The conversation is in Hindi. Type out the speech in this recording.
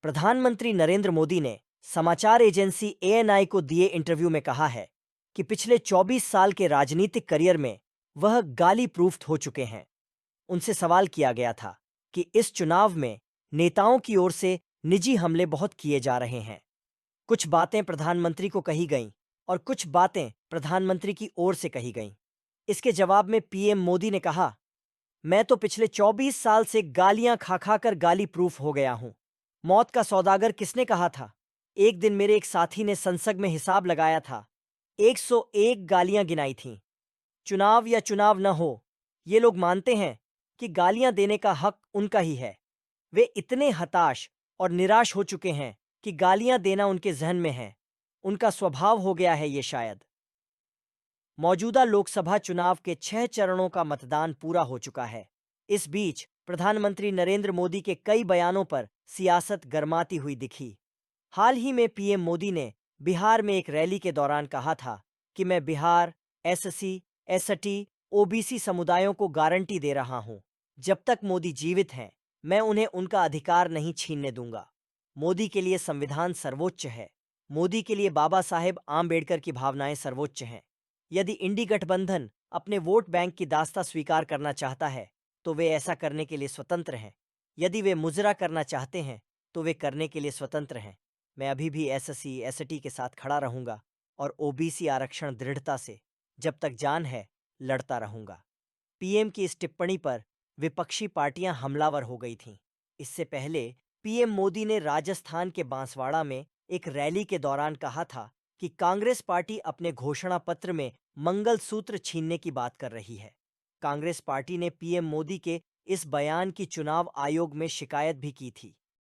प्रधानमंत्री नरेंद्र मोदी ने समाचार एजेंसी एएनआई को दिए इंटरव्यू में कहा है कि पिछले 24 साल के राजनीतिक करियर में वह गाली प्रूफ्ड हो चुके हैं। उनसे सवाल किया गया था कि इस चुनाव में नेताओं की ओर से निजी हमले बहुत किए जा रहे हैं। कुछ बातें प्रधानमंत्री को कही गईं और कुछ बातें प्रधानमंत्री की ओर से कही गईं। इसके जवाब में पीएम मोदी ने कहा, मैं तो पिछले 24 साल से गालियां खा खा कर गाली प्रूफ हो गया हूं। मौत का सौदागर किसने कहा था? एक दिन मेरे एक साथी ने संसद में हिसाब लगाया था, 101 गालियां गिनाई थीं। चुनाव या चुनाव न हो, ये लोग मानते हैं कि गालियां देने का हक उनका ही है। वे इतने हताश और निराश हो चुके हैं कि गालियां देना उनके जहन में है। उनका स्वभाव हो गया है ये शायद। मौजूदा लोकसभा चुनाव के 6 चरणों का मतदान पूरा हो चुका है। इस बीच प्रधानमंत्री नरेंद्र मोदी के कई बयानों पर सियासत गरमाती हुई दिखी। हाल ही में पीएम मोदी ने बिहार में एक रैली के दौरान कहा था कि मैं बिहार, एससी, एसटी, ओबीसी समुदायों को गारंटी दे रहा हूं, जब तक मोदी जीवित हैं, मैं उन्हें उनका अधिकार नहीं छीनने दूंगा। मोदी के लिए संविधान सर्वोच्च है। मोदी के लिए बाबा साहेब आम्बेडकर की भावनाएं सर्वोच्च हैं। यदि इंडी गठबंधन अपने वोट बैंक की दास्ता स्वीकार करना चाहता है, तो वे ऐसा करने के लिए स्वतंत्र हैं। यदि वे मुजरा करना चाहते हैं, तो वे करने के लिए स्वतंत्र हैं। मैं अभी भी एससी, एसटी के साथ खड़ा रहूंगा और ओबीसी आरक्षण दृढ़ता से, जब तक जान है, लड़ता रहूंगा। पीएम की इस टिप्पणी पर विपक्षी पार्टियां हमलावर हो गई थीं। इससे पहले पीएम मोदी ने राजस्थान के बांसवाड़ा में एक रैली के दौरान कहा था कि कांग्रेस पार्टी अपने घोषणा पत्र में मंगलसूत्र छीनने की बात कर रही है। कांग्रेस पार्टी ने पीएम मोदी के इस बयान की चुनाव आयोग में शिकायत भी की थी।